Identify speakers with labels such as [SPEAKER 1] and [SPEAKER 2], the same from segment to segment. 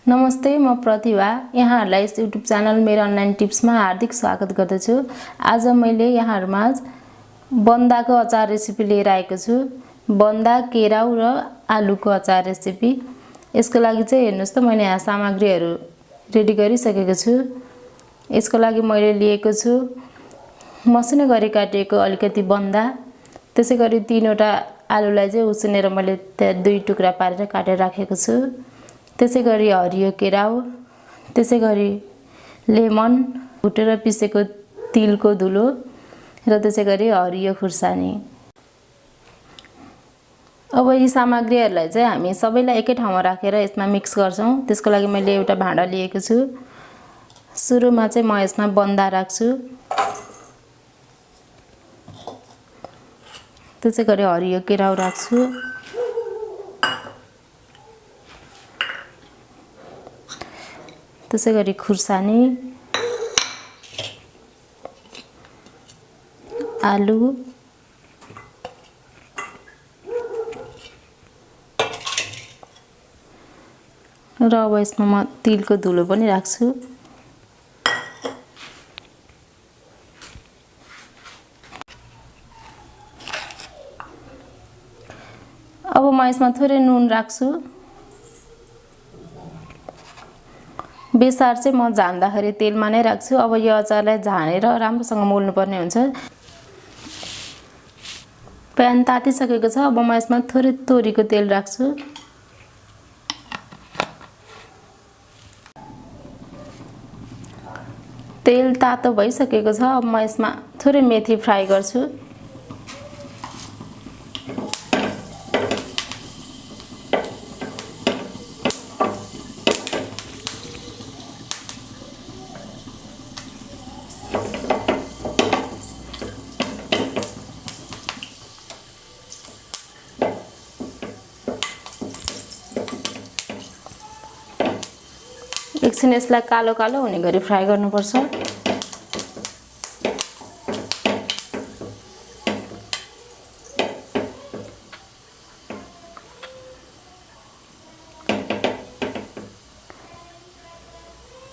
[SPEAKER 1] नमस्ते, म प्रतिभा। यहाँहरुलाई यस YouTube channel मेरो अनलाइन टिप्समा हार्दिक स्वागत गर्दछु। आज मैले यहाँहरुमाझ बन्दाको अचार रेसिपी लिएर आएको छु। बन्दा, केराउ र आलुको अचार रेसिपी। यसको लागि चाहिँ हेर्नुस् त मैले यहाँ सामग्रीहरु रेडी गरिसकेको छु। यसको लागि मैले लिएको छु मसिनो गरी काटेको अलिकति बन्दा, त्यसैगरी 3 वटा आलुलाई चाहिँ उसिनेर मैले 2 टुक्रा पारेर काटेर राखेको छु। त्यसैगरी हरियो केराउ, त्यसैगरी लेमन भुटेर पिसेको तिलको धुलो र त्यसैगरी हरियो खुर्सानी। अब यी सामग्रीहरुलाई चाहिँ हामी सबैलाई एकै ठाउँमा राखेर यसमा मिक्स गर्छौं। त्यसको लागि मैले एउटा भाँडा लिएको छु। सुरुमा चाहिँ म यसमा बन्दा राख्छु। त्यसैगरी हरियो केराउ राख्छु। त्यसैगरी खुर्सानी, आलु, र अब यसमा म तिलको धुलो पनि राख्छु। अब म यसमा थोरै नुन राख्छु। बेसार चाहिँ म झान्दाखेरि तेलमा नै राख्छु। अब यो अचारलाई झानेर राम्रोसँग मोल्नु पर्ने हुन्छ। प्यान तातिसकेको छ। अब म यसमा थोरै तोरीको तेल राख्छु। तेल तातो भइसकेको छ। अब म यसमा थोरै मेथी फ्राई गर्छु। एकछिन यसलाई कालो कालो हुने गरी फ्राई गर्नुपर्छ।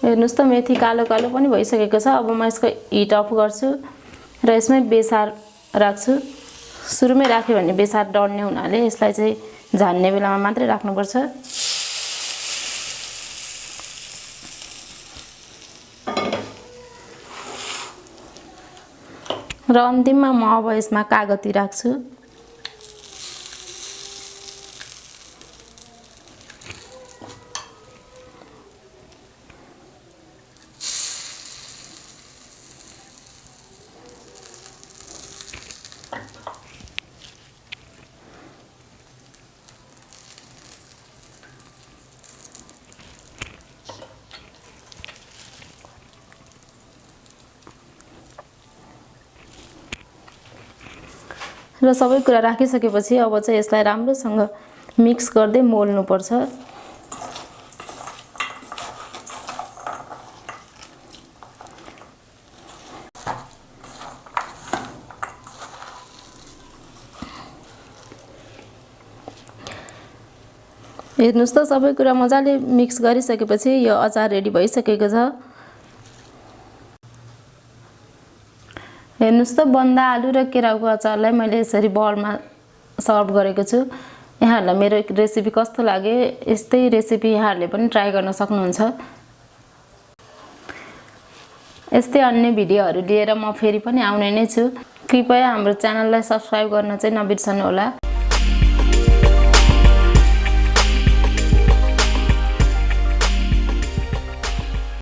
[SPEAKER 1] हेर्नुस् त मेथी कालो कालो पनि भइसकेको छ। अब म यसको हिट अफ गर्छु र यसमै बेसार राख्छु। सुरुमै राख्यो भने बेसार डढ्ने हुनाले यसलाई चाहिँ झान्ने बेलामा मात्रै राख्नुपर्छ। र अन्तिममा म अब यसमा कागती राख्छु। र सबै कुरा राखिसकेपछि अब चाहिँ यसलाई राम्रोसँग मिक्स गर्दै मोल्नु पर्छ। हेर्नुस् त सबै कुरा मजाले मिक्स गरिसकेपछि यो अचार रेडी भइसकेको छ। हेर्नुस् त बन्दा, आलु र केराउको अचारलाई मैले यसरी बलमा सर्भ गरेको छु। यहाँहरुलाई मेरो रेसिपी कस्तो लाग्यो? यस्तै रेसिपी यहाँहरुले पनि ट्राई गर्न सक्नुहुन्छ। यस्तै अन्य भिडियोहरु लिएर म फेरि पनि आउने नै छु। कृपया हाम्रो च्यानललाई सब्स्क्राइब गर्न चाहिँ नबिर्सनु होला।